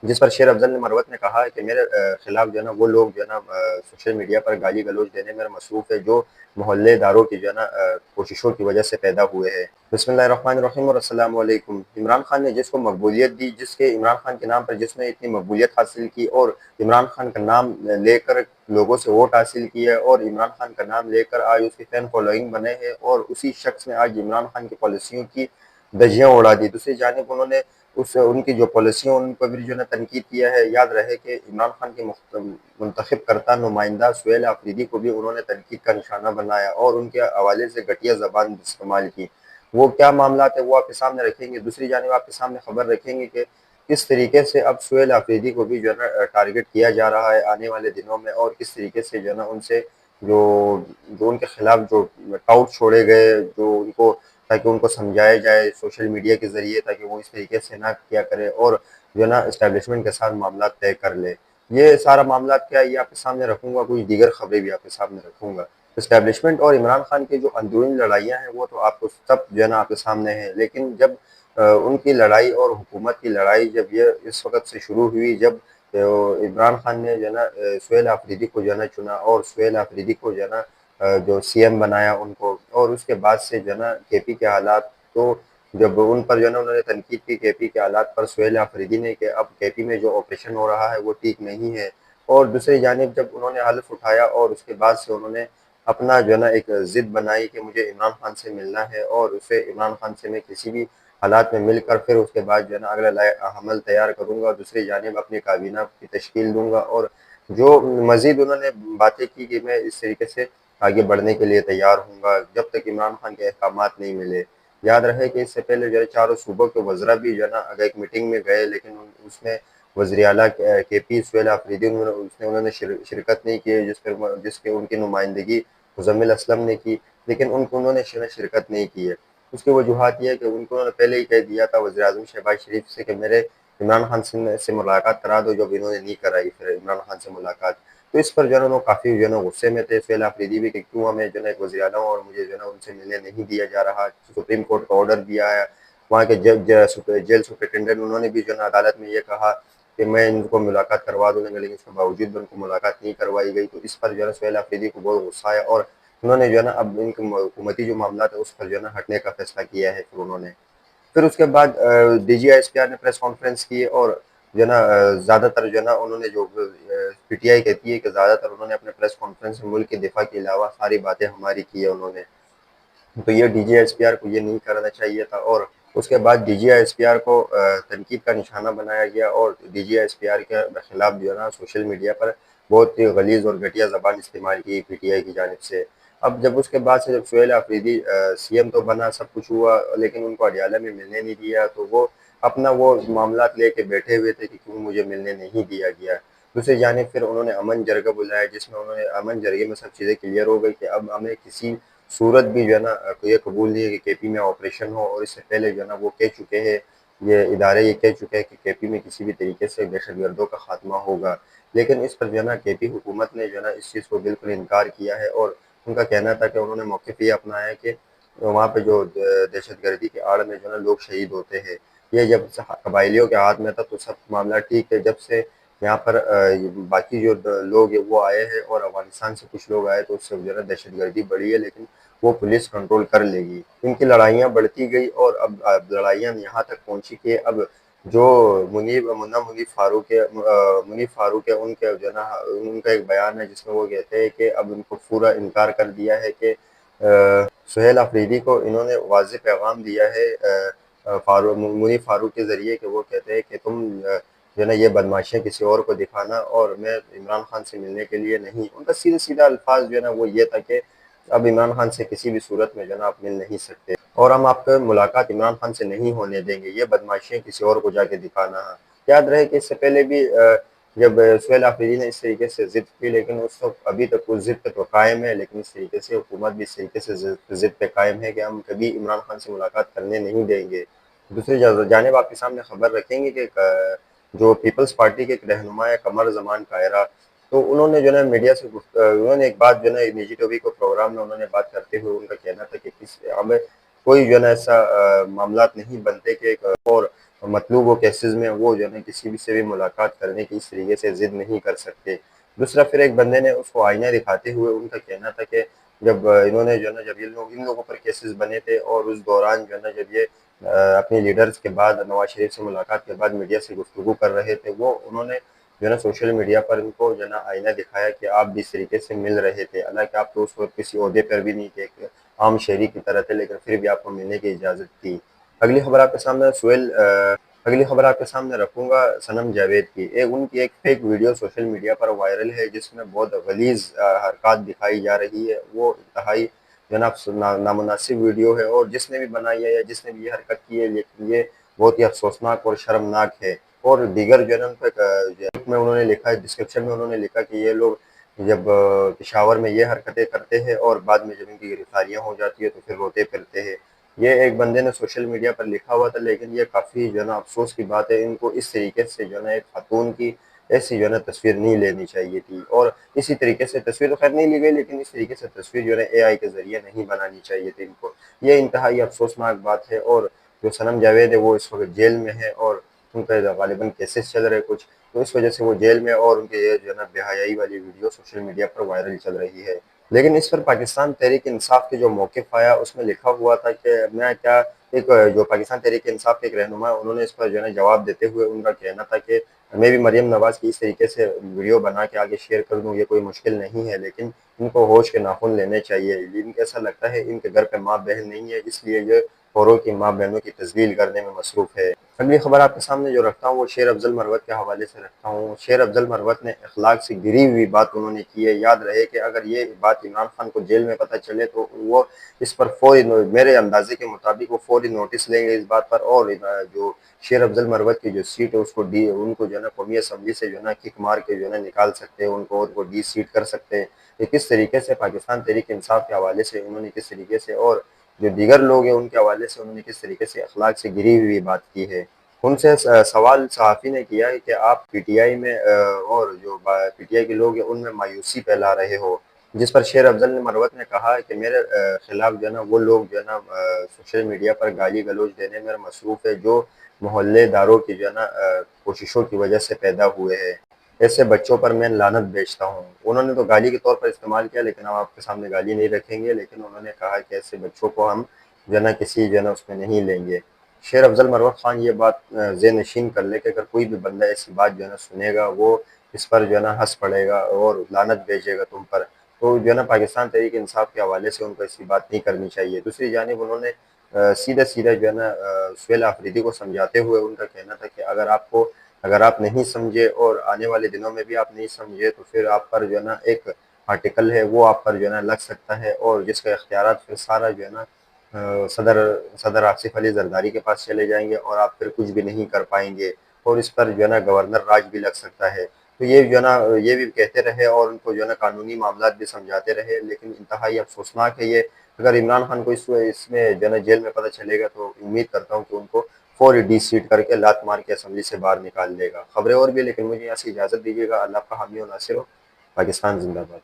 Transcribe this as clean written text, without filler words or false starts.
جس پر شیر افضل نے مروت نے کہا ہے کہ میرے خلاف جو ہے نا وہ لوگ جو ہے نا سوشل میڈیا پر گالی گلوچ دینے میں مصروف ہے جو محلے داروں کی جو ہے نا کوششوں کی وجہ سے پیدا ہوئے ہیں۔ بسم اللہ الرحمن الرحیم اور السلام علیکم۔ عمران خان نے جس کو مقبولیت دی، جس کے عمران خان کے نام پر جس نے اتنی مقبولیت حاصل کی اور عمران خان کا نام لے کر لوگوں سے ووٹ حاصل کیا اور عمران خان کا نام لے کر آج اس کی فین فالوئنگ بنے ہیں، اور اسی شخص نے آج عمران خان کی پالیسیوں کی دھجیاں اڑا دی۔ دوسری جانب انہوں نے ان کی جو پالیسیوں ان پر بھی جو ہے تنقید کیا ہے۔ یاد رہے کہ عمران خان کے منتخب کرتا نمائندہ سہیل آفریدی کو بھی انہوں نے تنقید کا نشانہ بنایا اور ان کے حوالے سے گھٹیا زبان استعمال کی۔ وہ کیا معاملات ہیں وہ آپ کے سامنے رکھیں گے۔ دوسری جانب آپ کے سامنے خبر رکھیں گے کہ کس طریقے سے اب سہیل آفریدی کو بھی جو ہے نا ٹارگٹ کیا جا رہا ہے آنے والے دنوں میں، اور کس طریقے سے جو ہے نا ان سے جو ان کے خلاف جو ٹاؤٹ چھوڑے گئے، جو ان کو تاکہ ان کو سمجھایا جائے سوشل میڈیا کے ذریعے، تاکہ وہ اس طریقے سے نہ کیا کرے اور جو ہے نا اسٹیبلشمنٹ کے ساتھ معاملات طے کر لے۔ یہ سارا معاملات کیا یہ آپ کے سامنے رکھوں گا، کچھ دیگر خبریں بھی آپ کے سامنے رکھوں گا۔ اسٹیبلشمنٹ اور عمران خان کی جو اندرونی لڑائیاں ہیں وہ تو آپ کو سب جو ہے نا آپ کے سامنے ہیں، لیکن جب ان کی لڑائی اور حکومت کی لڑائی جب یہ اس وقت سے شروع ہوئی، جب عمران خان نے جو ہے نا سہیل آفریدی کو جو ہے نا چنا اور سہیل آفریدی کو جو ہے نا جو سی ایم بنایا ان کو، اور اس کے بعد سے جو ہے نا کے پی کے حالات، تو جب ان پر جو ہے نا انہوں نے تنقید کی کے پی کے حالات پر سہیل آفریدی نے کہ اب کے پی میں جو آپریشن ہو رہا ہے وہ ٹھیک نہیں ہے، اور دوسری جانب جب انہوں نے حلف اٹھایا اور اس کے بعد سے انہوں نے اپنا جو ہے نا ایک ضد بنائی کہ مجھے عمران خان سے ملنا ہے اور اسے عمران خان سے میں کسی بھی حالات میں مل کر پھر اس کے بعد جو ہے نا اگلا عمل تیار کروں گا، دوسری جانب اپنی کابینہ کی تشکیل دوں گا، اور جو مزید انہوں نے باتیں کی کہ میں اس طریقے سے آگے بڑھنے کے لیے تیار ہوں گا جب تک عمران خان کے احکامات نہیں ملے۔ یاد رہے کہ اس سے پہلے جو ہے چاروں صوبوں کے وزراء بھی جو ہے نا اگر ایک میٹنگ میں گئے، لیکن اس میں وزیر اعلیٰ کے پی سہیل آفریدی انہوں نے شرکت نہیں کی، جس کے ان کی نمائندگی مزمل اسلم نے کی، لیکن انہوں نے شرکت نہیں کی ہے۔ اس کی وجوہات یہ ہے کہ ان کو انہوں نے پہلے ہی کہہ دیا تھا وزیر اعظم شہباز شریف سے کہ میرے عمران خان سے ملاقات کرا دو، جب انہوں نے نہیں کرائی پھر عمران خان سے ملاقات، تو اس پر جو ہے نا وہ کافی جو ہے نا غصے میں تھے سہیل آفریدی بھی کہ کیوں ہمیں جو ہے نا ایک وزیر اعلیٰ اور مجھے جو ہے نا ان سے ملنے نہیں دیا جا رہا۔ سپریم کورٹ کا آرڈر بھی آیا، وہاں کے جیل سپرنٹینڈنٹ انہوں نے بھی جو ہے نا عدالت میں یہ کہا کہ میں ان کو ملاقات کروا دوں گا، لیکن اس کے باوجود بھی ان کو ملاقات نہیں کروائی گئی، تو اس پر جو ہے نا سہیل آفریدی کو بہت غصہ آیا اور انہوں نے جو ہے نا اب ان کے حکومتی جو معاملات ہے اس پر جو ہے نا ہٹنے کا فیصلہ کیا ہے۔ پھر اس کے بعد D G I S P R نے پریس کانفرنس کی اور جو ہے نا زیادہ تر جو ہے نا انہوں نے جو پی ٹی آئی کہتی ہے کہ زیادہ تر انہوں نے اپنے پریس کانفرنس میں ملک کے دفاع کے علاوہ ساری باتیں ہماری کی ہے انہوں نے، تو یہ D G I S P R کو یہ نہیں کرنا چاہیے تھا، اور اس کے بعد D G I S P R کو تنقید کا نشانہ بنایا گیا اور D G I S P R کے خلاف جو ہے نا سوشل میڈیا پر بہت ہی غلیظ اور گھٹیا زبان استعمال کی پی ٹی آئی کی جانب سے۔ اب جب اس کے بعد سے جب سہیل آفریدی سی ایم تو بنا، سب کچھ ہوا، لیکن ان کو اڈیالہ میں ملنے نہیں دیا، تو وہ اپنا وہ معاملات لے کے بیٹھے ہوئے تھے کہ کیوں مجھے ملنے نہیں دیا گیا۔ دوسری جانب پھر انہوں نے امن جرگہ بلایا، جس میں انہوں نے امن جرگے میں سب چیزیں کلیئر ہو گئی کہ اب ہمیں کسی صورت بھی جو ہے نا یہ قبول نہیں ہے کہ کے پی میں آپریشن ہو، اور اس سے پہلے جو ہے نا وہ کہہ چکے ہیں، یہ ادارے یہ کہہ چکے ہیں کہ کے پی میں کسی بھی طریقے سے دہشت گردوں کا خاتمہ ہوگا، لیکن اس پر جو ہے نا کے پی حکومت نے جو ہے نا اس چیز کو بالکل انکار کیا ہے، اور ان کا کہنا تھا کہ انہوں نے موقف یہ اپنایا ہے کہ وہاں پہ جو دہشت گردی کے آڑ میں جو ہے نا لوگ شہید ہوتے ہیں، یہ جب قبائلیوں کے ہاتھ میں تھا تو سب معاملہ ٹھیک ہے، جب سے یہاں پر باقی جو لوگ ہیں وہ آئے ہیں اور افغانستان سے کچھ لوگ آئے تو اس سے جو ہے نا دہشت گردی بڑھی ہے، لیکن وہ پولیس کنٹرول کر لے گی۔ ان کی لڑائیاں بڑھتی گئی اور اب لڑائیاں یہاں تک پہنچی کہ اب جو منیب فاروق ہے ان کے جو ہے نا ان کا ایک بیان ہے جس میں وہ کہتے ہیں کہ اب ان کو پورا انکار کر دیا ہے کہ سہیل آفریدی کو انہوں نے واضح پیغام دیا ہے منیب فاروق کے ذریعے کہ وہ کہتے ہیں کہ تم جو ہے نا یہ بدماشیاں کسی اور کو دکھانا، اور میں عمران خان سے ملنے کے لیے نہیں۔ ان کا سیدھے سیدھا الفاظ جو ہے نا وہ یہ تھا کہ اب عمران خان سے کسی بھی صورت میں جو ہے نا آپ مل نہیں سکتے، اور ہم آپ کا ملاقات عمران خان سے نہیں ہونے دیں گے، یہ بدماشیاں کسی اور کو جا کے دکھانا ہے۔ یاد رہے کہ اس سے پہلے بھی جب سہیل آفریدی نے اس طریقے سے ضد کی، لیکن اس وقت ابھی تک اس ضد پہ تو قائم ہے، لیکن اس طریقے سے حکومت بھی اس طریقے سے ضد پہ قائم ہے کہ ہم کبھی عمران خان سے ملاقات کرنے نہیں دیں گے۔ دوسری جانب آپ کے سامنے خبر رکھیں گے کہ جو پیپلز پارٹی کے ایک رہنما ہے قمر زمان قاہرہ، تو انہوں نے جو ہے نا میڈیا سے انہوں نے ایک بات جو ہے نا نجی ٹی وی کو پروگرام میں انہوں نے بات کرتے ہوئے ان کا کہنا تھا کہ ہمیں کوئی جو ہے نا ایسا معاملات نہیں بنتے کہ اور مطلوب و کیسز میں وہ جو ہے نا کسی بھی سے بھی ملاقات کرنے کی اس طریقے سے ضد نہیں کر سکتے۔ دوسرا پھر ایک بندے نے اس کو آئینہ دکھاتے ہوئے ان کا کہنا تھا کہ جب انہوں نے جو ہے نا جب ان لوگوں پر کیسز بنے تھے اور اس دوران جو ہے نا جب یہ اپنی لیڈرز کے بعد نواز شریف سے ملاقات کے بعد میڈیا سے گفتگو کر رہے تھے، وہ انہوں نے جو ہے نا سوشل میڈیا پر ان کو جو ہے نا آئینہ دکھایا کہ آپ بھی اس طریقے سے مل رہے تھے، حالانکہ آپ تو اس وقت کسی عہدے پر بھی نہیں تھے، ایک عام شہری کی طرح تھے، لیکن پھر بھی آپ کو ملنے کی اجازت تھی۔ اگلی خبر آپ کے سامنے اگلی خبر آپ کے سامنے رکھوں گا صنم جاوید کی۔ ان کی ایک فیک ویڈیو سوشل میڈیا پر وائرل ہے جس میں بہت غلیظ حرکات دکھائی جا رہی ہے۔ وہ انتہائی جناب نامناسب ویڈیو ہے، اور جس نے بھی بنائی ہے یا جس نے بھی یہ حرکت کی ہے، لیکن یہ بہت ہی افسوسناک اور شرمناک ہے۔ اور دیگر جو ہے نا ان پہ میں انہوں نے لکھا ہے، ڈسکرپشن میں انہوں نے لکھا کہ یہ لوگ جب پشاور میں یہ حرکتیں کرتے ہیں اور بعد میں جب ان کی گرفتاریاں ہو جاتی ہے تو پھر روتے پھرتے ہیں۔ یہ ایک بندے نے سوشل میڈیا پر لکھا ہوا تھا، لیکن یہ کافی جو ہے نا افسوس کی بات ہے، ان کو اس طریقے سے جو ہے نا ایک خاتون کی ایسی جو ہے نا تصویر نہیں لینی چاہیے تھی، اور اسی طریقے سے تصویر تو خیر نہیں لی گئی، لیکن اس طریقے سے تصویر جو ہے نا اے آئی کے ذریعے نہیں بنانی چاہیے تھی ان کو۔ یہ انتہائی افسوسناک بات ہے، اور جو صنم جاوید ہے وہ اس وقت جیل میں ہے، اور ان کا غالباً کیسز چل رہے کچھ، تو اس وجہ سے وہ جیل میں، اور ان کے یہ جو ہے نا بے حیائی والی ویڈیو سوشل میڈیا پر وائرل چل رہی ہے۔ لیکن اس پر پاکستان تحریک انصاف کے جو موقف آیا اس میں لکھا ہوا تھا کہ میں کیا ایک جو پاکستان تحریک انصاف کے ایک رہنما ہے، انہوں نے اس پر جو ہے نا جواب دیتے ہوئے ان کا کہنا تھا کہ میں بھی مریم نواز کی اس طریقے سے ویڈیو بنا کے آگے شیئر کر دوں، یہ کوئی مشکل نہیں ہے، لیکن ان کو ہوش کے ناخن لینے چاہیے۔ ان کو ایسا لگتا ہے ان کے گھر پہ ماں بہن نہیں ہے، اس لیے یہ اوروں کی ماں بہنوں کی تذلیل کرنے میں مصروف ہے۔ اگلی خبر آپ کے سامنے جو رکھتا ہوں وہ شیر افضل مروت کے حوالے سے رکھتا ہوں۔ شیر افضل مروت نے اخلاق سے گری ہوئی بات انہوں نے کی ہے۔ یاد رہے کہ اگر یہ بات عمران خان کو جیل میں پتہ چلے تو وہ اس پر فوری، میرے اندازے کے مطابق وہ فوری نوٹس لیں گے اس بات پر، اور جو شیر افضل مروت کی جو سیٹ ہے اس کو ان کو جو ہے نا قومی اسمبلی سے جو ہے نا کک مار کے جو ہے نا نکال سکتے ہیں ان کو، اور وہ ڈی سیٹ کر سکتے ہیں۔ کہ کس طریقے سے پاکستان تحریک انصاف کے حوالے سے انہوں نے کس طریقے سے، اور جو دیگر لوگ ہیں ان کے حوالے سے انہوں نے کس طریقے سے اخلاق سے گری ہوئی بات کی ہے۔ ان سے سوال صحافی نے کیا ہے کہ آپ پی ٹی آئی میں اور جو پی ٹی آئی کے لوگ ہیں ان میں مایوسی پھیلا رہے ہو، جس پر شیر افضل مروت نے کہا کہ میرے خلاف جو ہے نا وہ لوگ جو ہے نا سوشل میڈیا پر گالی گلوچ دینے میں مصروف ہے جو محلے داروں کی جو ہے نا کوششوں کی وجہ سے پیدا ہوئے ہیں۔ ایسے بچوں پر میں لعنت بھیجتا ہوں۔ انہوں نے تو گالی کے طور پر استعمال کیا، لیکن ہم آپ کے سامنے گالی نہیں رکھیں گے، لیکن انہوں نے کہا کہ ایسے بچوں کو ہم جو ہے نا کسی جو ہے نا اس میں نہیں لیں گے۔ شیر افضل مروت خان یہ بات ذہن نشین کر لے کہ اگر کوئی بھی بندہ ایسی بات جو ہے نا سنے گا، وہ اس پر جو ہے نا ہنس پڑے گا اور لعنت بھیجے گا تم پر، تو جو ہے نا پاکستان تحریک انصاف کے حوالے سے ان کو ایسی بات نہیں کرنی چاہیے۔ دوسری جانب انہوں نے سیدھا سیدھا جو ہے نا سہیل آفریدی کو سمجھاتے ہوئے ان کا کہنا تھا کہ اگر آپ نہیں سمجھے اور آنے والے دنوں میں بھی آپ نہیں سمجھے تو پھر آپ پر جو ہے نا ایک آرٹیکل ہے وہ آپ پر جو ہے نا لگ سکتا ہے، اور جس کا اختیارات پھر سارا جو ہے نا صدر آصف علی زرداری کے پاس چلے جائیں گے، اور آپ پھر کچھ بھی نہیں کر پائیں گے، اور اس پر جو ہے نا گورنر راج بھی لگ سکتا ہے۔ تو یہ جو ہے نا یہ بھی کہتے رہے اور ان کو جو ہے نا قانونی معاملات بھی سمجھاتے رہے، لیکن انتہائی افسوسناک ہے یہ۔ اگر عمران خان کو اس میں جو ہے نا جیل میں پتہ چلے گا تو امید کرتا ہوں کہ ان کو فوری ڈی سیٹ کر کے لات مار کے اسمبلی سے باہر نکال دے گا۔ خبریں اور بھی، لیکن مجھے یہاں سے اجازت دیجیے گا۔ اللہ کا حامی و ناصر ہو۔ پاکستان زندہ باد۔